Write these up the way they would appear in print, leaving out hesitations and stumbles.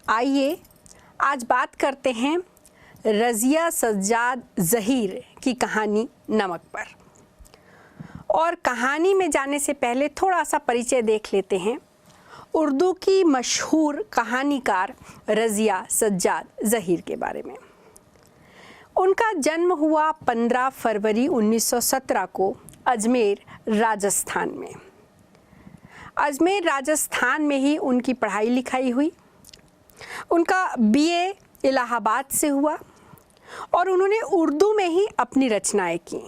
आइए आज बात करते हैं रज़िया सज्जाद ज़हीर की कहानी नमक पर। और कहानी में जाने से पहले थोड़ा सा परिचय देख लेते हैं उर्दू की मशहूर कहानीकार रज़िया सज्जाद ज़हीर के बारे में। उनका जन्म हुआ 15 फरवरी 1917 को अजमेर राजस्थान में। अजमेर राजस्थान में ही उनकी पढ़ाई लिखाई हुई। उनका बीए इलाहाबाद से हुआ और उन्होंने उर्दू में ही अपनी रचनाएं की।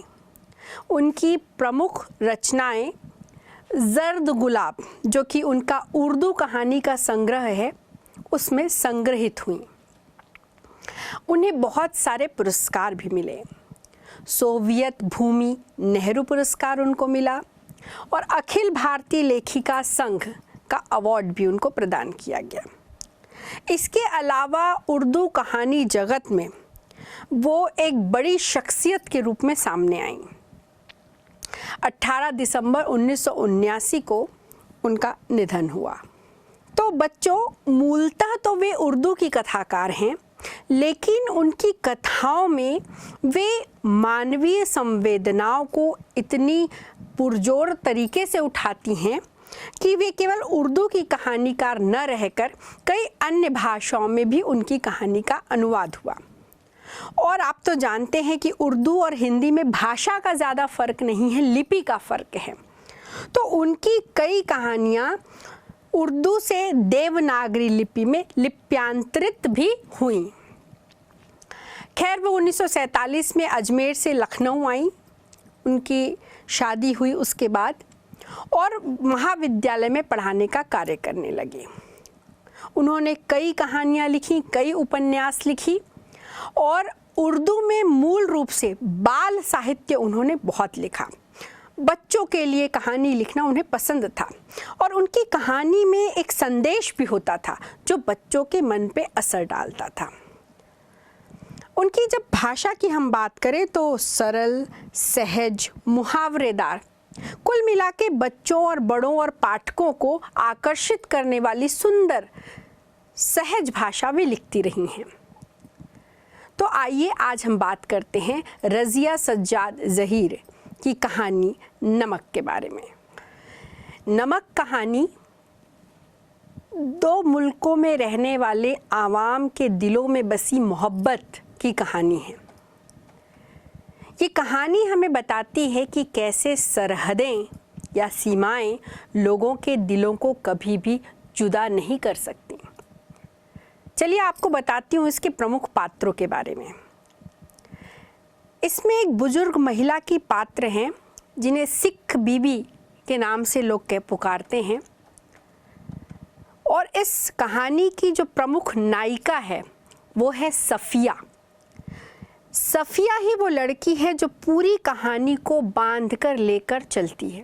उनकी प्रमुख रचनाएं ज़र्द गुलाब, जो कि उनका उर्दू कहानी का संग्रह है, उसमें संग्रहित हुई। उन्हें बहुत सारे पुरस्कार भी मिले। सोवियत भूमि नेहरू पुरस्कार उनको मिला और अखिल भारतीय लेखिका संघ का अवार्ड भी उनको प्रदान किया गया। इसके अलावा उर्दू कहानी जगत में वो एक बड़ी शख्सियत के रूप में सामने आई। 18 दिसंबर 1979 को उनका निधन हुआ। तो बच्चों, मूलतः तो वे उर्दू की कथाकार हैं, लेकिन उनकी कथाओं में वे मानवीय संवेदनाओं को इतनी पुरजोर तरीके से उठाती हैं कि वे केवल उर्दू की कहानीकार न रहकर कई अन्य भाषाओं में भी उनकी कहानी का अनुवाद हुआ। और आप तो जानते हैं कि उर्दू और हिंदी में भाषा का ज़्यादा फर्क नहीं है, लिपि का फर्क है। तो उनकी कई कहानियाँ उर्दू से देवनागरी लिपि में लिप्यांतरित भी हुई। खैर, वो 1947 में अजमेर से लखनऊ आई। उनकी शादी हुई उसके बाद और महाविद्यालय में पढ़ाने का कार्य करने लगे। उन्होंने कई कहानियाँ लिखी, कई उपन्यास लिखी और उर्दू में मूल रूप से बाल साहित्य उन्होंने बहुत लिखा। बच्चों के लिए कहानी लिखना उन्हें पसंद था और उनकी कहानी में एक संदेश भी होता था जो बच्चों के मन पे असर डालता था। उनकी जब भाषा की हम बात करें तो सरल, सहज, मुहावरेदार, कुल मिला के बच्चों और बड़ों और पाठकों को आकर्षित करने वाली सुंदर सहज भाषा वे लिखती रही हैं। तो आइए आज हम बात करते हैं रज़िया सज्जाद ज़हीर की कहानी नमक के बारे में। नमक कहानी दो मुल्कों में रहने वाले आवाम के दिलों में बसी मोहब्बत की कहानी है। ये कहानी हमें बताती है कि कैसे सरहदें या सीमाएं लोगों के दिलों को कभी भी जुदा नहीं कर सकती। चलिए आपको बताती हूँ इसके प्रमुख पात्रों के बारे में। इसमें एक बुजुर्ग महिला की पात्र हैं जिन्हें सिख बीबी के नाम से लोग पुकारते हैं। और इस कहानी की जो प्रमुख नायिका है वो है सफ़िया। सफ़िया ही वो लड़की है जो पूरी कहानी को बांधकर लेकर चलती है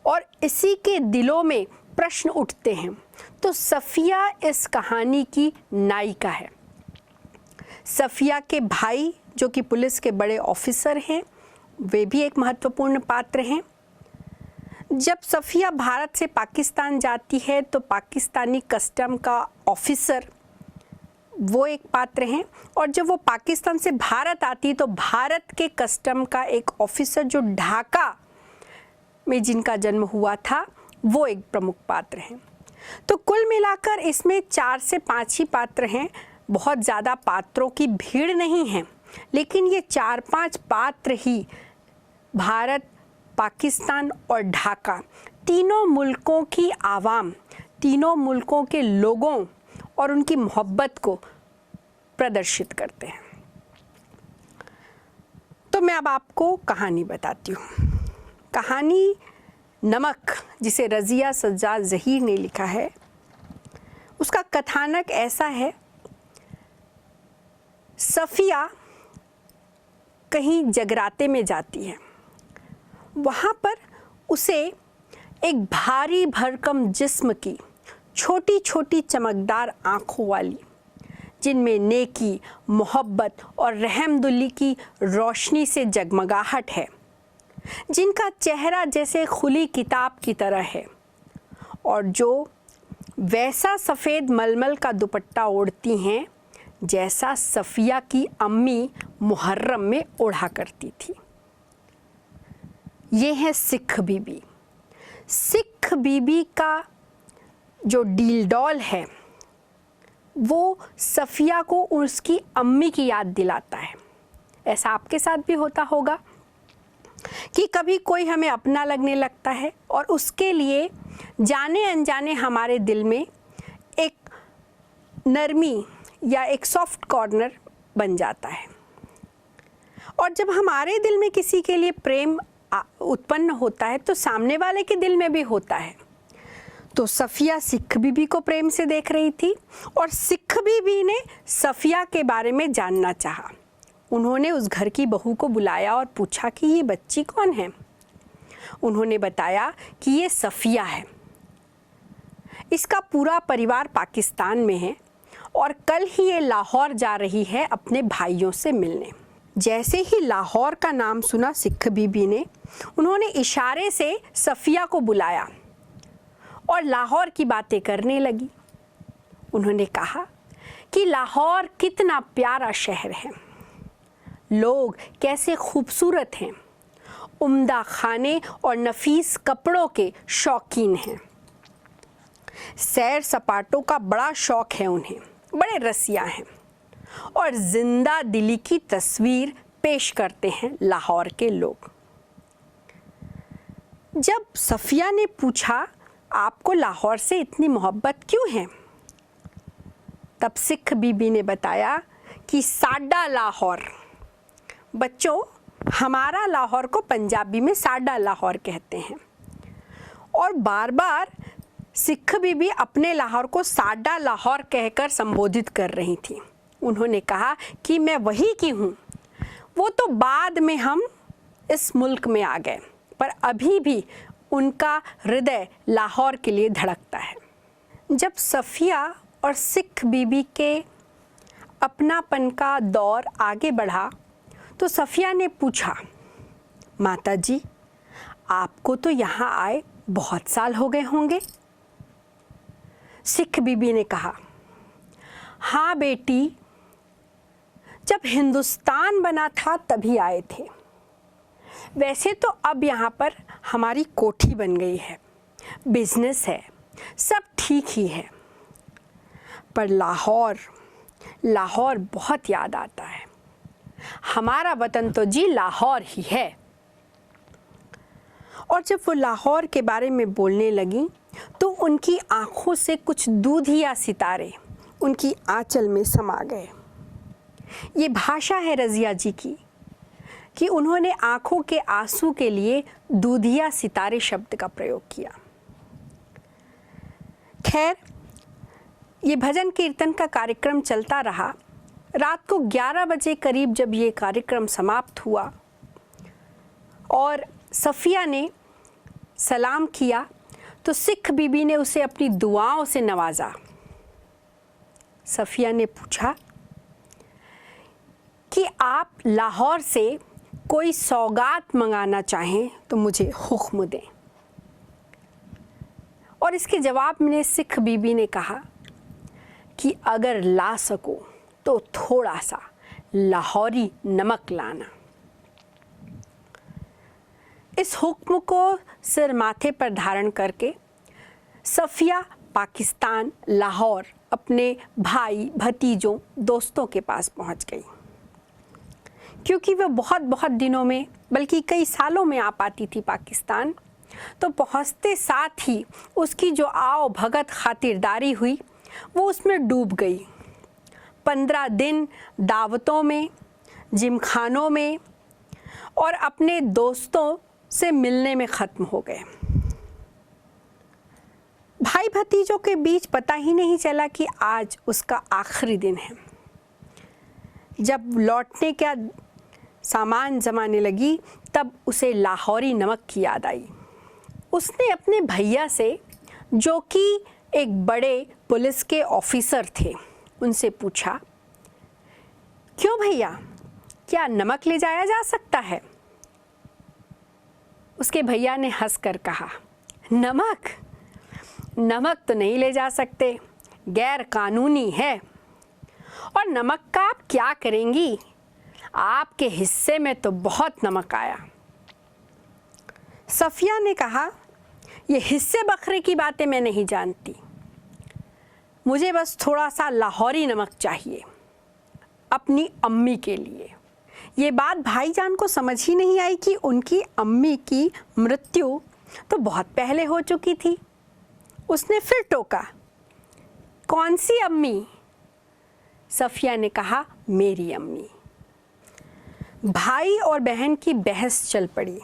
और इसी के दिलों में प्रश्न उठते हैं। तो सफ़िया इस कहानी की नायिका है। सफ़िया के भाई जो कि पुलिस के बड़े ऑफिसर हैं, वे भी एक महत्वपूर्ण पात्र हैं। जब सफ़िया भारत से पाकिस्तान जाती है तो पाकिस्तानी कस्टम का ऑफिसर वो एक पात्र हैं और जब वो पाकिस्तान से भारत आती है तो भारत के कस्टम का एक ऑफिसर जो ढाका में जिनका जन्म हुआ था वो एक प्रमुख पात्र हैं। तो कुल मिलाकर इसमें 4 से 5 ही पात्र हैं। बहुत ज़्यादा पात्रों की भीड़ नहीं है, लेकिन ये 4-5 पात्र ही भारत, पाकिस्तान और ढाका तीनों मुल्कों की आवाम, तीनों मुल्कों के लोगों और उनकी मोहब्बत को प्रदर्शित करते हैं। तो मैं अब आपको कहानी बताती हूँ। कहानी नमक, जिसे रज़िया सज्जाद ज़हीर ने लिखा है, उसका कथानक ऐसा है। सफ़िया कहीं जगराते में जाती है। वहाँ पर उसे एक भारी भरकम जिस्म की छोटी छोटी चमकदार आँखों वाली, जिनमें नेकी, मोहब्बत और रहमदिली की रोशनी से जगमगाहट है, जिनका चेहरा जैसे खुली किताब की तरह है और जो वैसा सफ़ेद मलमल का दुपट्टा ओढ़ती हैं जैसा सफ़िया की अम्मी मुहर्रम में ओढ़ा करती थी। ये है सिख बीबी। सिख बीबी का जो डील डॉल है वो सफ़िया को उसकी अम्मी की याद दिलाता है। ऐसा आपके साथ भी होता होगा कि कभी कोई हमें अपना लगने लगता है और उसके लिए जाने अनजाने हमारे दिल में एक नरमी या एक सॉफ्ट कॉर्नर बन जाता है। और जब हमारे दिल में किसी के लिए प्रेम उत्पन्न होता है तो सामने वाले के दिल में भी होता है। तो सफ़िया सिख बीबी को प्रेम से देख रही थी और सिख बीबी ने सफ़िया के बारे में जानना चाहा। उन्होंने उस घर की बहू को बुलाया और पूछा कि ये बच्ची कौन है। उन्होंने बताया कि ये सफ़िया है। इसका पूरा परिवार पाकिस्तान में है और कल ही ये लाहौर जा रही है अपने भाइयों से मिलने। जैसे ही लाहौर का नाम सुना सिख बीबी ने उन्होंने इशारे से सफ़िया को बुलाया और लाहौर की बातें करने लगी। उन्होंने कहा कि लाहौर कितना प्यारा शहर है, लोग कैसे खूबसूरत हैं, उम्दा खाने और नफीस कपड़ों के शौकीन हैं, सैर सपाटों का बड़ा शौक़ है उन्हें, बड़े रसिया हैं और जिंदा दिली की तस्वीर पेश करते हैं लाहौर के लोग। जब सफ़िया ने पूछा आपको लाहौर से इतनी मोहब्बत क्यों है, तब सिख बीबी ने बताया कि साडा लाहौर। बच्चों, हमारा लाहौर को पंजाबी में साडा लाहौर कहते हैं और बार बार सिख बीबी अपने लाहौर को साडा लाहौर कहकर संबोधित कर रही थी। उन्होंने कहा कि मैं वही की हूँ, वो तो बाद में हम इस मुल्क में आ गए, पर अभी भी उनका हृदय लाहौर के लिए धड़कता है। जब सफ़िया और सिख बीबी के अपनापन का दौर आगे बढ़ा तो सफ़िया ने पूछा, माता जी आपको तो यहाँ आए बहुत साल हो गए होंगे। सिख बीबी ने कहा, हाँ बेटी, जब हिंदुस्तान बना था तभी आए थे। वैसे तो अब यहाँ पर हमारी कोठी बन गई है, बिजनेस है, सब ठीक ही है, पर लाहौर बहुत याद आता है। हमारा वतन तो जी लाहौर ही है। और जब वो लाहौर के बारे में बोलने लगी तो उनकी आंखों से कुछ दूधिया सितारे उनकी आंचल में समा गए। ये भाषा है रज़िया जी की कि उन्होंने आंखों के आंसू के लिए दूधिया सितारे शब्द का प्रयोग किया। खैर, ये भजन कीर्तन का कार्यक्रम चलता रहा। रात को 11 बजे करीब जब ये कार्यक्रम समाप्त हुआ और सफ़िया ने सलाम किया तो सिख बीबी ने उसे अपनी दुआओं से नवाजा। सफ़िया ने पूछा कि आप लाहौर से कोई सौगात मंगाना चाहें तो मुझे हुक्म दें। और इसके जवाब में सिख बीबी ने कहा कि अगर ला सको तो थोड़ा सा लाहौरी नमक लाना। इस हुक्म को सिर माथे पर धारण करके सफ़िया पाकिस्तान लाहौर अपने भाई भतीजों दोस्तों के पास पहुंच गई। क्योंकि वह बहुत दिनों में बल्कि कई सालों में आ पाती थी पाकिस्तान, तो पहुंचते साथ ही उसकी जो आओ भगत खातिरदारी हुई वो उसमें डूब गई। 15 दिन दावतों में, जिमखानों में और अपने दोस्तों से मिलने में ख़त्म हो गए। भाई भतीजों के बीच पता ही नहीं चला कि आज उसका आखिरी दिन है। जब लौटने का सामान जमाने लगी तब उसे लाहौरी नमक की याद आई। उसने अपने भैया से, जो कि एक बड़े पुलिस के ऑफिसर थे, उनसे पूछा, क्यों भैया, क्या नमक ले जाया जा सकता है? उसके भैया ने हंसकर कहा, नमक? नमक तो नहीं ले जा सकते, गैर कानूनी है। और नमक का आप क्या करेंगी? आपके हिस्से में तो बहुत नमक आया। सफिया ने कहा, ये हिस्से बकरे की बातें मैं नहीं जानती, मुझे बस थोड़ा सा लाहौरी नमक चाहिए अपनी अम्मी के लिए। ये बात भाईजान को समझ ही नहीं आई कि उनकी अम्मी की मृत्यु तो बहुत पहले हो चुकी थी। उसने फिर टोका, कौन सी अम्मी? सफिया ने कहा, मेरी अम्मी। भाई और बहन की बहस चल पड़ी।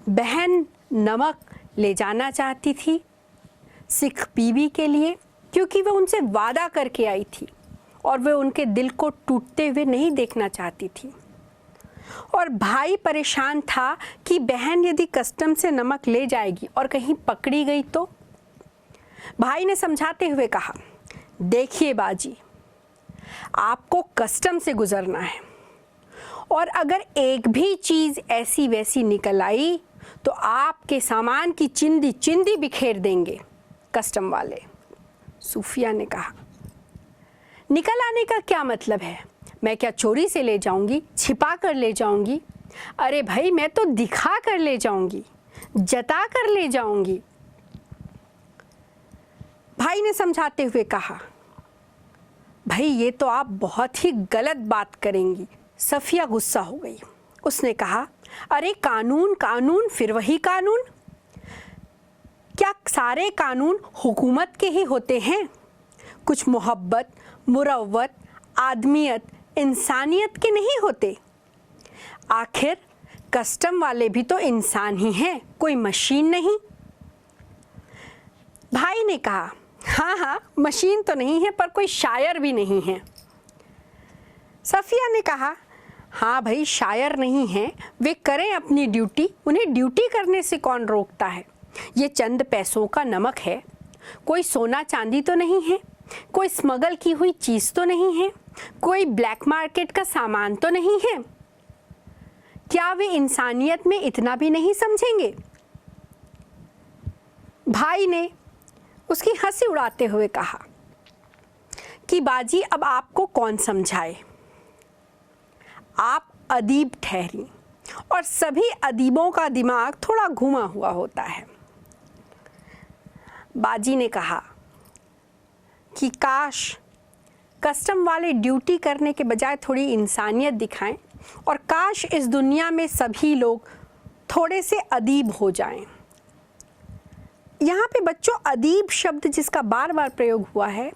बहन नमक ले जाना चाहती थी सिख बीबी के लिए, क्योंकि वह उनसे वादा करके आई थी और वह उनके दिल को टूटते हुए नहीं देखना चाहती थी। और भाई परेशान था कि बहन यदि कस्टम से नमक ले जाएगी और कहीं पकड़ी गई तो। भाई ने समझाते हुए कहा, देखिए बाजी, आपको कस्टम से गुजरना है और अगर एक भी चीज़ ऐसी वैसी निकल आई तो आपके सामान की चिंदी चिंदी बिखेर देंगे कस्टम वाले। सूफिया ने कहा, निकल आने का क्या मतलब है? मैं क्या चोरी से ले जाऊंगी, छिपा कर ले जाऊंगी? अरे भाई, मैं तो दिखा कर ले जाऊंगी, जता कर ले जाऊंगी। भाई ने समझाते हुए कहा, भाई ये तो आप बहुत ही गलत बात करेंगी। सफिया गुस्सा हो गई। उसने कहा, अरे कानून कानून फिर वही कानून। क्या सारे कानून हुकूमत के ही होते हैं? कुछ मोहब्बत, मुरव्वत, आदमियत, इंसानियत के नहीं होते? आखिर कस्टम वाले भी तो इंसान ही हैं, कोई मशीन नहीं। भाई ने कहा, हाँ हाँ, मशीन तो नहीं है पर कोई शायर भी नहीं है। सफिया ने कहा, हाँ भाई, शायर नहीं हैं, वे करें अपनी ड्यूटी, उन्हें ड्यूटी करने से कौन रोकता है? ये चंद पैसों का नमक है, कोई सोना चांदी तो नहीं है, कोई स्मगल की हुई चीज़ तो नहीं है, कोई ब्लैक मार्केट का सामान तो नहीं है। क्या वे इंसानियत में इतना भी नहीं समझेंगे? भाई ने उसकी हंसी उड़ाते हुए कहा कि बाजी, अब आपको कौन समझाए, आप अदीब ठहरी और सभी अदीबों का दिमाग थोड़ा घुमा हुआ होता है। बाजी ने कहा कि काश कस्टम वाले ड्यूटी करने के बजाय थोड़ी इंसानियत दिखाएं और काश इस दुनिया में सभी लोग थोड़े से अदीब हो जाएं। यहाँ पे बच्चों, अदीब शब्द जिसका बार बार प्रयोग हुआ है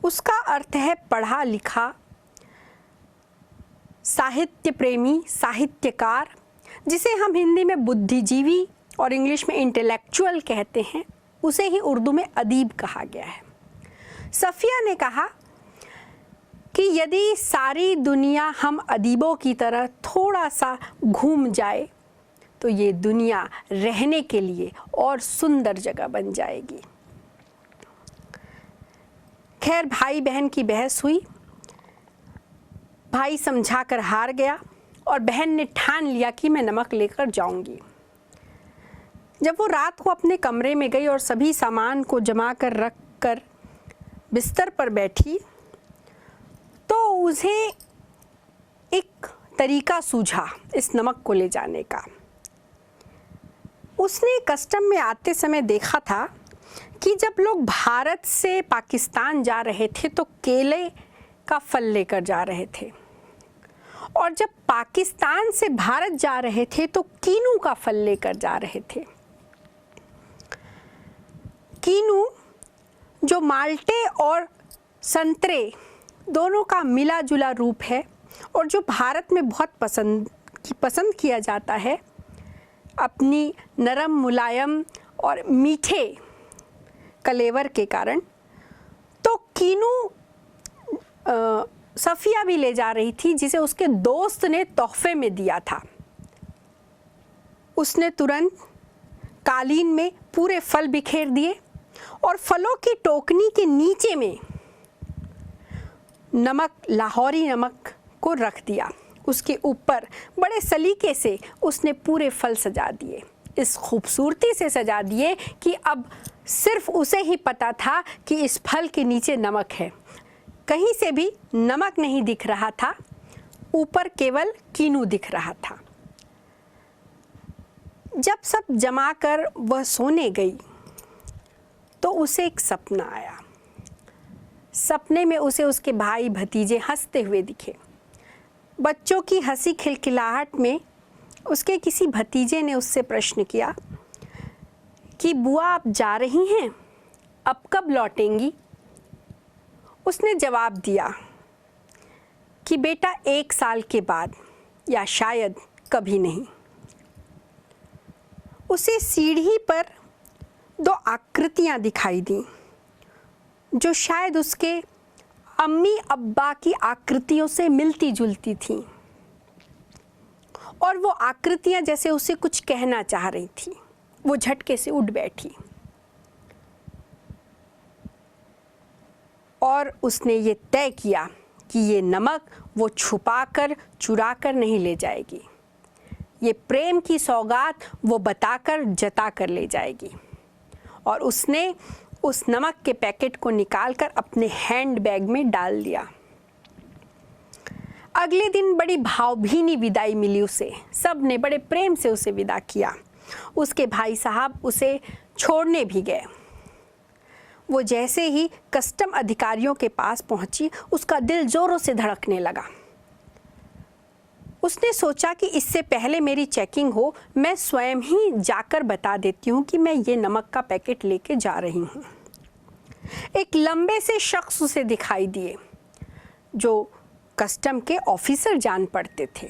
उसका अर्थ है पढ़ा लिखा, साहित्य प्रेमी, साहित्यकार, जिसे हम हिंदी में बुद्धिजीवी और इंग्लिश में इंटेलेक्चुअल कहते हैं, उसे ही उर्दू में अदीब कहा गया है। सफिया ने कहा कि यदि सारी दुनिया हम अदीबों की तरह थोड़ा सा घूम जाए तो ये दुनिया रहने के लिए और सुंदर जगह बन जाएगी। खैर, भाई बहन की बहस हुई। भाई समझाकर हार गया और बहन ने ठान लिया कि मैं नमक लेकर जाऊंगी। जब वो रात को अपने कमरे में गई और सभी सामान को जमा कर रख कर बिस्तर पर बैठी तो उसे एक तरीका सूझा इस नमक को ले जाने का। उसने कस्टम में आते समय देखा था कि जब लोग भारत से पाकिस्तान जा रहे थे तो केले का फल लेकर जा रहे थे और जब पाकिस्तान से भारत जा रहे थे तो कीनू का फल लेकर जा रहे थे। कीनू जो माल्टे और संतरे दोनों का मिला जुला रूप है और जो भारत में बहुत पसंद किया जाता है अपनी नरम, मुलायम और मीठे कलेवर के कारण। तो कीनू सफिया भी ले जा रही थी, जिसे उसके दोस्त ने तोहफे में दिया था। उसने तुरंत कालीन में पूरे फल बिखेर दिए और फलों की टोकनी के नीचे में नमक, लाहौरी नमक को रख दिया। उसके ऊपर बड़े सलीके से उसने पूरे फल सजा दिए, इस खूबसूरती से सजा दिए कि अब सिर्फ उसे ही पता था कि इस फल के नीचे नमक है। कहीं से भी नमक नहीं दिख रहा था, ऊपर केवल कीनू दिख रहा था। जब सब जमा कर वह सोने गई तो उसे एक सपना आया। सपने में उसे उसके भाई भतीजे हंसते हुए दिखे। बच्चों की हंसी खिलखिलाहट में उसके किसी भतीजे ने उससे प्रश्न किया कि बुआ आप जा रही हैं, अब कब लौटेंगी? उसने जवाब दिया कि बेटा 1 साल के बाद, या शायद कभी नहीं। उसे सीढ़ी पर 2 आकृतियां दिखाई दी जो शायद उसके अम्मी अब्बा की आकृतियों से मिलती जुलती थीं, और वो आकृतियां जैसे उसे कुछ कहना चाह रही थी। वो झटके से उठ बैठी और उसने ये तय किया कि ये नमक वो छुपाकर चुराकर नहीं ले जाएगी। ये प्रेम की सौगात वो बताकर जताकर ले जाएगी। और उसने उस नमक के पैकेट को निकालकर अपने हैंड बैग में डाल दिया। अगले दिन बड़ी भावभीनी विदाई मिली उसे। सब ने बड़े प्रेम से उसे विदा किया। उसके भाई साहब उसे छोड़ने भी गए। वो जैसे ही कस्टम अधिकारियों के पास पहुंची, उसका दिल जोरों से धड़कने लगा। उसने सोचा कि इससे पहले मेरी चेकिंग हो, मैं स्वयं ही जाकर बता देती हूँ कि मैं ये नमक का पैकेट लेके जा रही हूँ। एक लंबे से शख्स उसे दिखाई दिए जो कस्टम के ऑफिसर जान पड़ते थे।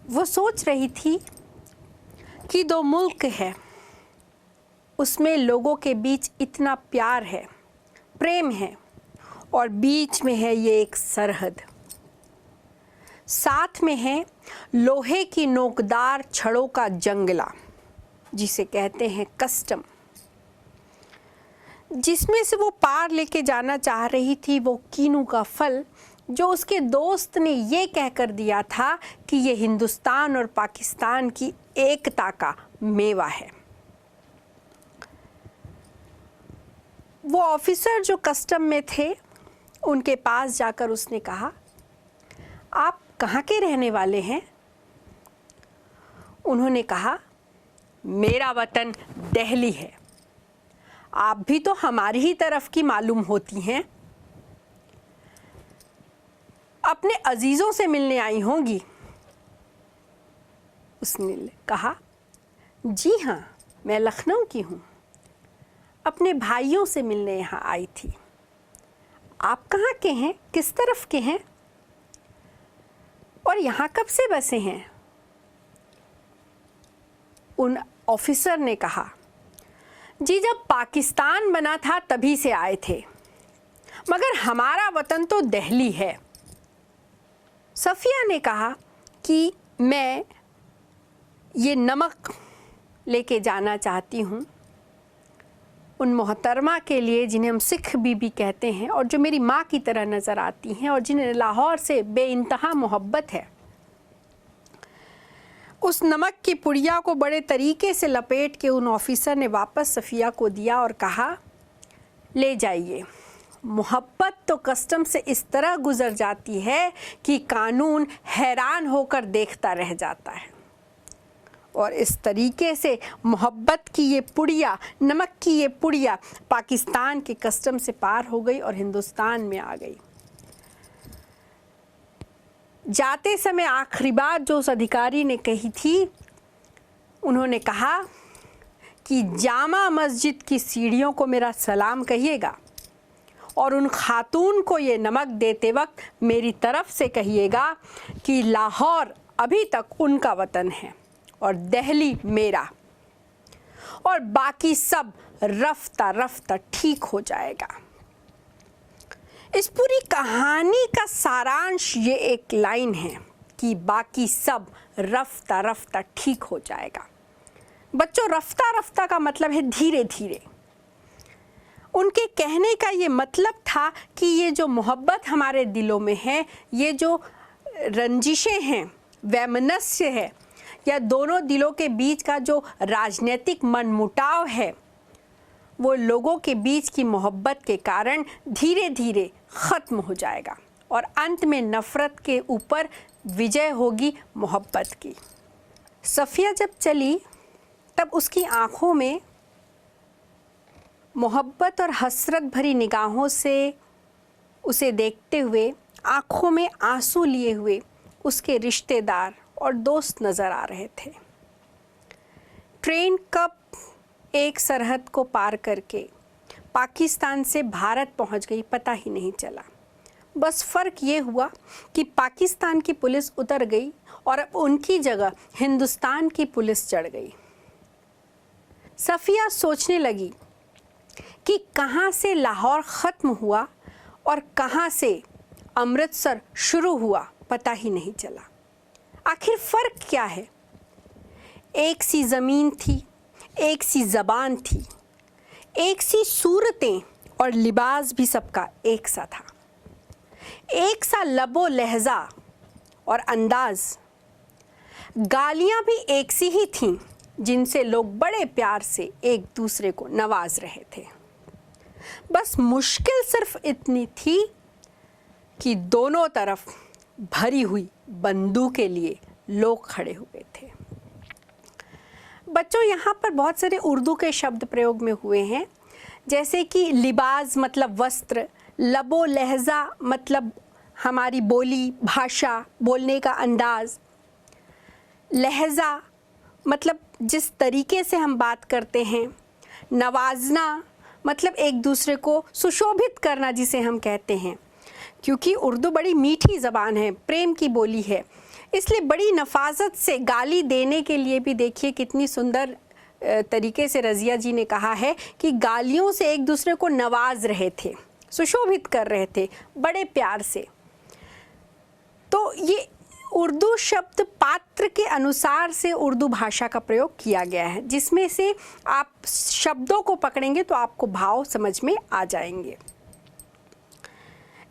वो सोच रही थी कि 2 मुल्क है, उसमें लोगों के बीच इतना प्यार है, प्रेम है, और बीच में है ये एक सरहद। साथ में है लोहे की नोकदार छड़ों का जंगला, जिसे कहते हैं कस्टम, जिसमें से वो पार लेके जाना चाह रही थी वो कीनू का फल, जो उसके दोस्त ने ये कहकर दिया था कि ये हिंदुस्तान और पाकिस्तान की एकता का मेवा है। वो ऑफिसर जो कस्टम में थे, उनके पास जाकर उसने कहा, आप कहाँ के रहने वाले हैं? उन्होंने कहा, मेरा वतन दिल्ली है। आप भी तो हमारी ही तरफ की मालूम होती हैं। अपने अजीज़ों से मिलने आई होंगी। उसने कहा, जी हाँ, मैं लखनऊ की हूँ, अपने भाइयों से मिलने यहाँ आई थी। आप कहाँ के हैं, किस तरफ के हैं, और यहाँ कब से बसे हैं? उन ऑफिसर ने कहा, जी जब पाकिस्तान बना था तभी से आए थे, मगर हमारा वतन तो दिल्ली है। सफ़िया ने कहा कि मैं ये नमक लेके जाना चाहती हूँ उन मोहतरमा के लिए जिन्हें हम सिख बीबी कहते हैं, और जो मेरी माँ की तरह नज़र आती हैं, और जिन्हें लाहौर से बेइंतहा मोहब्बत है। उस नमक की पुड़िया को बड़े तरीके से लपेट के उन ऑफिसर ने वापस सफ़िया को दिया और कहा, ले जाइए। मोहब्बत तो कस्टम से इस तरह गुजर जाती है कि कानून हैरान होकर देखता रह जाता है। और इस तरीके से मोहब्बत की ये पुड़िया, नमक की ये पुड़िया पाकिस्तान के कस्टम से पार हो गई और हिंदुस्तान में आ गई। जाते समय आखिरी बात जो उस अधिकारी ने कही थी, उन्होंने कहा कि जामा मस्जिद की सीढ़ियों को मेरा सलाम कहिएगा, और उन खातून को ये नमक देते वक्त मेरी तरफ से कहिएगा कि लाहौर अभी तक उनका वतन है और दिल्ली मेरा, और बाकी सब रफ्ता रफ्ता ठीक हो जाएगा। इस पूरी कहानी का सारांश ये एक लाइन है कि बाकी सब रफ्ता रफ्ता ठीक हो जाएगा। बच्चों, रफ्ता रफ्ता का मतलब है धीरे धीरे। उनके कहने का ये मतलब था कि ये जो मोहब्बत हमारे दिलों में है, ये जो रंजिशें हैं, वैमनस्य है, या दोनों दिलों के बीच का जो राजनीतिक मनमुटाव है वो लोगों के बीच की मोहब्बत के कारण धीरे धीरे ख़त्म हो जाएगा और अंत में नफ़रत के ऊपर विजय होगी मोहब्बत की। सफ़िया जब चली तब उसकी आँखों में मोहब्बत और हसरत भरी निगाहों से उसे देखते हुए आँखों में आंसू लिए हुए उसके रिश्तेदार और दोस्त नज़र आ रहे थे। ट्रेन कब एक सरहद को पार करके पाकिस्तान से भारत पहुंच गई पता ही नहीं चला। बस फ़र्क ये हुआ कि पाकिस्तान की पुलिस उतर गई और अब उनकी जगह हिंदुस्तान की पुलिस चढ़ गई। सफ़िया सोचने लगी कि कहाँ से लाहौर ख़त्म हुआ और कहाँ से अमृतसर शुरू हुआ पता ही नहीं चला। आखिर फ़र्क क्या है? एक सी ज़मीन थी, एक सी ज़बान थी, एक सी सूरतें और लिबास भी सबका एक सा था, एक सा लबो लहज़ा और अंदाज़। गालियाँ भी एक सी ही थीं जिनसे लोग बड़े प्यार से एक दूसरे को नवाज रहे थे। बस मुश्किल सिर्फ इतनी थी कि दोनों तरफ भरी हुई बंदूक के लिए लोग खड़े हुए थे। बच्चों, यहाँ पर बहुत सारे उर्दू के शब्द प्रयोग में हुए हैं, जैसे कि लिबास मतलब वस्त्र, लबो लहज़ा मतलब हमारी बोली भाषा, बोलने का अंदाज़, लहज़ा मतलब जिस तरीके से हम बात करते हैं, नवाजना मतलब एक दूसरे को सुशोभित करना जिसे हम कहते हैं। क्योंकि उर्दू बड़ी मीठी ज़बान है, प्रेम की बोली है, इसलिए बड़ी नफाजत से गाली देने के लिए भी देखिए कितनी सुंदर तरीके से रज़िया जी ने कहा है कि गालियों से एक दूसरे को नवाज रहे थे, सुशोभित कर रहे थे बड़े प्यार से। तो ये उर्दू शब्द पात्र के अनुसार से उर्दू भाषा का प्रयोग किया गया है, जिसमें से आप शब्दों को पकड़ेंगे तो आपको भाव समझ में आ जाएंगे।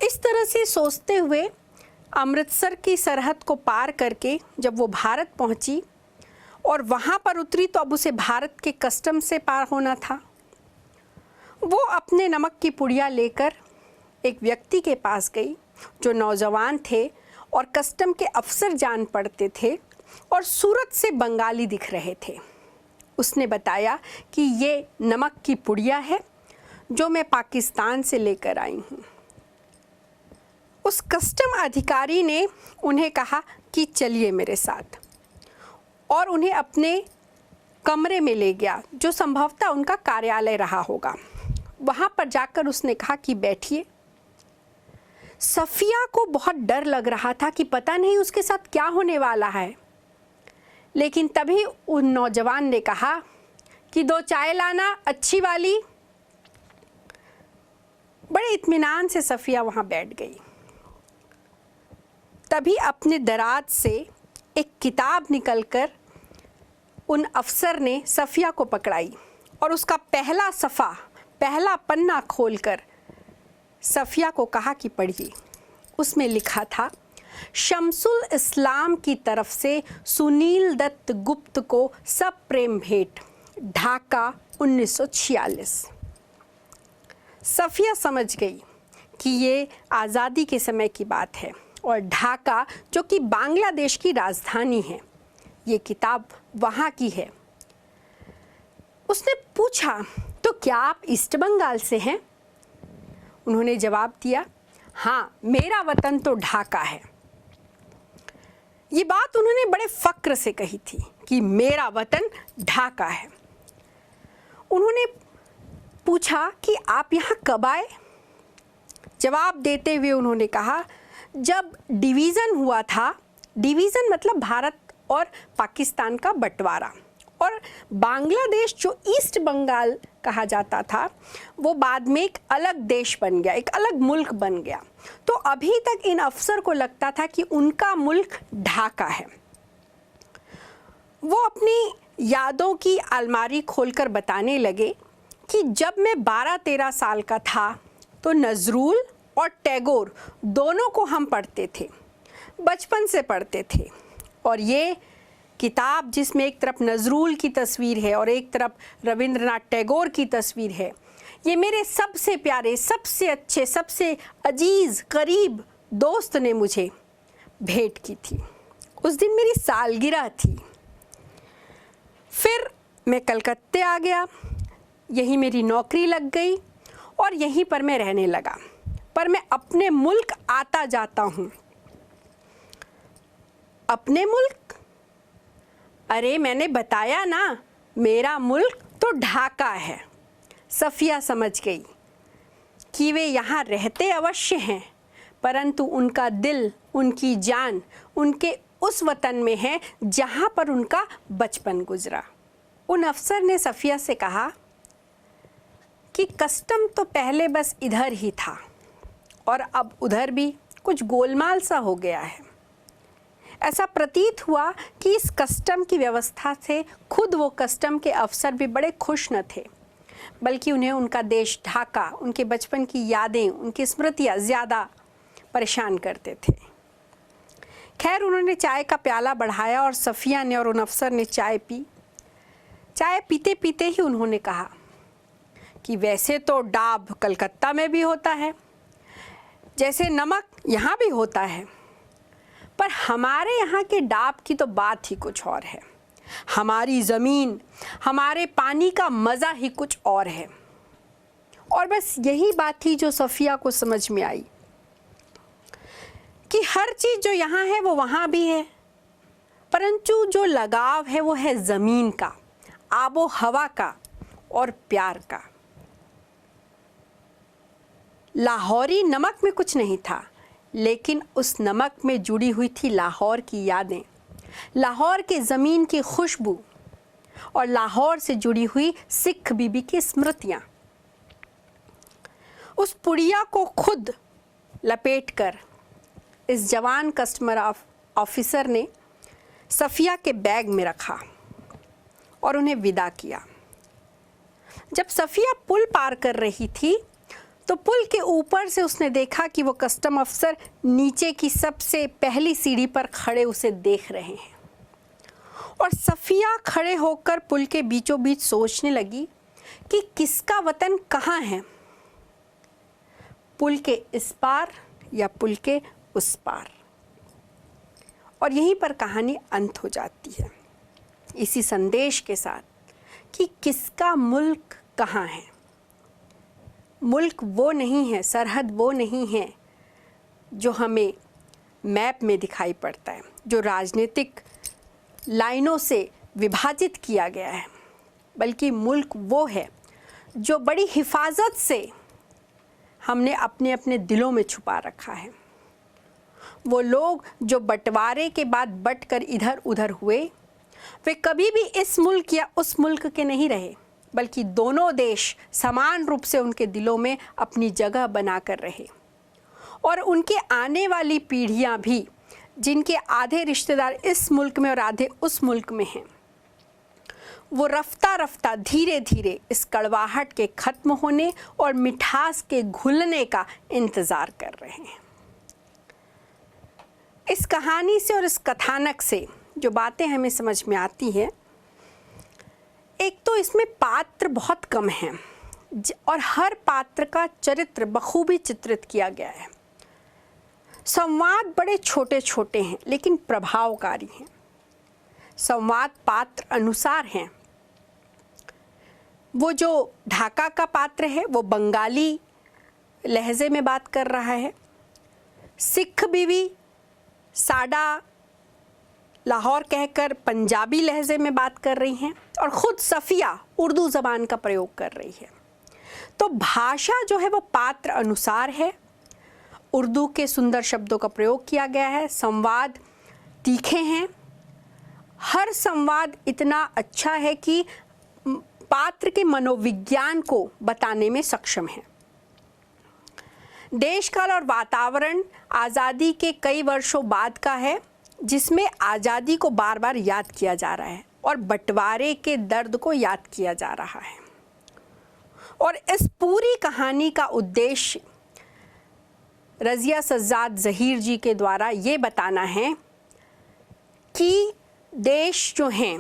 इस तरह से सोचते हुए अमृतसर की सरहद को पार करके जब वो भारत पहुंची और वहाँ पर उतरी तो अब उसे भारत के कस्टम से पार होना था। वो अपने नमक की पुड़िया लेकर एक व्यक्ति के पास गई जो नौजवान थे और कस्टम के अफसर जान पड़ते थे और सूरत से बंगाली दिख रहे थे। उसने बताया कि ये नमक की पुड़िया है जो मैं पाकिस्तान से लेकर आई हूँ। उस कस्टम अधिकारी ने उन्हें कहा कि चलिए मेरे साथ, और उन्हें अपने कमरे में ले गया जो संभवतः उनका कार्यालय रहा होगा। वहाँ पर जाकर उसने कहा कि बैठिए। सफ़िया को बहुत डर लग रहा था कि पता नहीं उसके साथ क्या होने वाला है, लेकिन तभी उन नौजवान ने कहा कि 2 चाय लाना अच्छी वाली। बड़े इत्मीनान से सफ़िया वहाँ बैठ गई। तभी अपने दराज से एक किताब निकलकर उन अफसर ने सफ़िया को पकड़ाई और उसका पहला सफ़ा, पहला पन्ना खोलकर सफ़िया को कहा कि पढ़िए। उसमें लिखा था, शमसुल इस्लाम की तरफ से सुनील दत्त गुप्त को सब प्रेम भेंट, ढाका 1946। सफ़िया समझ गई कि ये आज़ादी के समय की बात है और ढाका जो कि बांग्लादेश की राजधानी है, ये किताब वहाँ की है। उसने पूछा, तो क्या आप ईस्ट बंगाल से हैं? उन्होंने जवाब दिया, हाँ, मेरा वतन तो ढाका है। ये बात उन्होंने बड़े फ़क्र से कही थी कि मेरा वतन ढाका है। उन्होंने पूछा कि आप यहाँ कब आए? जवाब देते हुए उन्होंने कहा, जब डिवीज़न हुआ था, डिवीज़न मतलब भारत और पाकिस्तान का बंटवारा, और बांग्लादेश जो ईस्ट बंगाल कहा जाता था वो बाद में एक अलग देश बन गया, एक अलग मुल्क बन गया। तो अभी तक इन अफसर को लगता था कि उनका मुल्क ढाका है। वो अपनी यादों की अलमारी खोलकर बताने लगे कि जब मैं 12-13 साल का था तो नज़रुल और टैगोर दोनों को हम पढ़ते थे, बचपन से पढ़ते थे, और ये किताब जिसमें एक तरफ नज़रुल की तस्वीर है और एक तरफ रविंद्रनाथ टैगोर की तस्वीर है, ये मेरे सबसे प्यारे, सबसे अच्छे, सबसे अजीज़, करीब दोस्त ने मुझे भेंट की थी। उस दिन मेरी सालगिरह थी। फिर मैं कलकत्ते आ गया, यहीं मेरी नौकरी लग गई और यहीं पर मैं रहने लगा। पर मैं अपने मुल्क आता जाता हूँ। अपने मुल्क? अरे मैंने बताया ना, मेरा मुल्क तो ढाका है। सफ़िया समझ गई कि वे यहाँ रहते अवश्य हैं, परंतु उनका दिल, उनकी जान उनके उस वतन में है जहाँ पर उनका बचपन गुजरा। उन अफसर ने सफ़िया से कहा कि कस्टम तो पहले बस इधर ही था और अब उधर भी कुछ गोलमाल सा हो गया है। ऐसा प्रतीत हुआ कि इस कस्टम की व्यवस्था से खुद वो कस्टम के अफसर भी बड़े खुश न थे, बल्कि उन्हें उनका देश ढाका, उनके बचपन की यादें, उनकी स्मृतियाँ ज़्यादा परेशान करते थे। खैर, उन्होंने चाय का प्याला बढ़ाया और सफ़िया ने और उन अफसर ने चाय पी। चाय पीते पीते ही उन्होंने कहा कि वैसे तो डाब कलकत्ता में भी होता है, जैसे नमक यहाँ भी होता है, पर हमारे यहाँ के डाब की तो बात ही कुछ और है। हमारी ज़मीन, हमारे पानी का मज़ा ही कुछ और है। और बस यही बात थी जो सफ़िया को समझ में आई कि हर चीज़ जो यहाँ है वो वहाँ भी है, परंतु जो लगाव है वो है ज़मीन का, आबो हवा का और प्यार का। लाहौरी नमक में कुछ नहीं था, लेकिन उस नमक में जुड़ी हुई थी लाहौर की यादें, लाहौर के ज़मीन की खुशबू और लाहौर से जुड़ी हुई सिख बीबी की स्मृतियाँ। उस पुड़िया को खुद लपेटकर इस जवान कस्टमर ऑफिसर ने सफ़िया के बैग में रखा और उन्हें विदा किया। जब सफ़िया पुल पार कर रही थी तो पुल के ऊपर से उसने देखा कि वो कस्टम अफसर नीचे की सबसे पहली सीढ़ी पर खड़े उसे देख रहे हैं। और सफ़िया खड़े होकर पुल के बीचों बीच सोचने लगी कि किसका वतन कहाँ है, पुल के इस पार या पुल के उस पार। और यहीं पर कहानी अंत हो जाती है, इसी संदेश के साथ कि किसका मुल्क कहाँ है। मुल्क वो नहीं है, सरहद वो नहीं है जो हमें मैप में दिखाई पड़ता है, जो राजनीतिक लाइनों से विभाजित किया गया है, बल्कि मुल्क वो है जो बड़ी हिफाजत से हमने अपने अपने दिलों में छुपा रखा है। वो लोग जो बंटवारे के बाद बंटकर इधर उधर हुए, वे कभी भी इस मुल्क या उस मुल्क के नहीं रहे, बल्कि दोनों देश समान रूप से उनके दिलों में अपनी जगह बनाकर रहे। और उनके आने वाली पीढ़ियां भी, जिनके आधे रिश्तेदार इस मुल्क में और आधे उस मुल्क में हैं, वो रफ्ता रफ्ता धीरे धीरे इस कड़वाहट के ख़त्म होने और मिठास के घुलने का इंतज़ार कर रहे हैं। इस कहानी से और इस कथानक से जो बातें हमें समझ में आती हैं, एक तो इसमें पात्र बहुत कम हैं और हर पात्र का चरित्र बखूबी चित्रित किया गया है। संवाद बड़े छोटे छोटे हैं लेकिन प्रभावकारी हैं। संवाद पात्र अनुसार हैं। वो जो ढाका का पात्र है वो बंगाली लहजे में बात कर रहा है, सिख बीवी साडा लाहौर कहकर पंजाबी लहजे में बात कर रही हैं और ख़ुद सफ़िया उर्दू ज़बान का प्रयोग कर रही है। तो भाषा जो है वो पात्र अनुसार है। उर्दू के सुंदर शब्दों का प्रयोग किया गया है। संवाद तीखे हैं। हर संवाद इतना अच्छा है कि पात्र के मनोविज्ञान को बताने में सक्षम है। देश काल और वातावरण आज़ादी के कई वर्षों बाद का है, जिसमें आज़ादी को बार बार याद किया जा रहा है और बंटवारे के दर्द को याद किया जा रहा है। और इस पूरी कहानी का उद्देश्य रज़िया सज्जाद ज़हीर जी के द्वारा ये बताना है कि देश जो हैं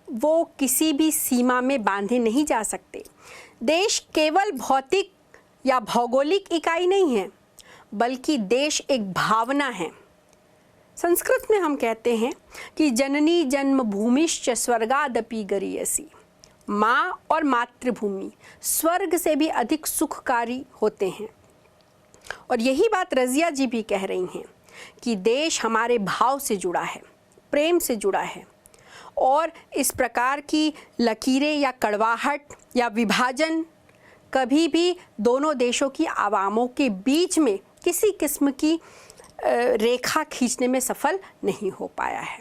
वो किसी भी सीमा में बांधे नहीं जा सकते। देश केवल भौतिक या भौगोलिक इकाई नहीं है, बल्कि देश एक भावना है। संस्कृत में हम कहते हैं कि जननी जन्मभूमिश्च स्वर्गादपि गरीयसी। माँ और मातृभूमि स्वर्ग से भी अधिक सुखकारी होते हैं। और यही बात रज़िया जी भी कह रही हैं कि देश हमारे भाव से जुड़ा है, प्रेम से जुड़ा है, और इस प्रकार की लकीरें या कड़वाहट या विभाजन कभी भी दोनों देशों की आवामों के बीच में किसी किस्म की रेखा खींचने में सफल नहीं हो पाया है।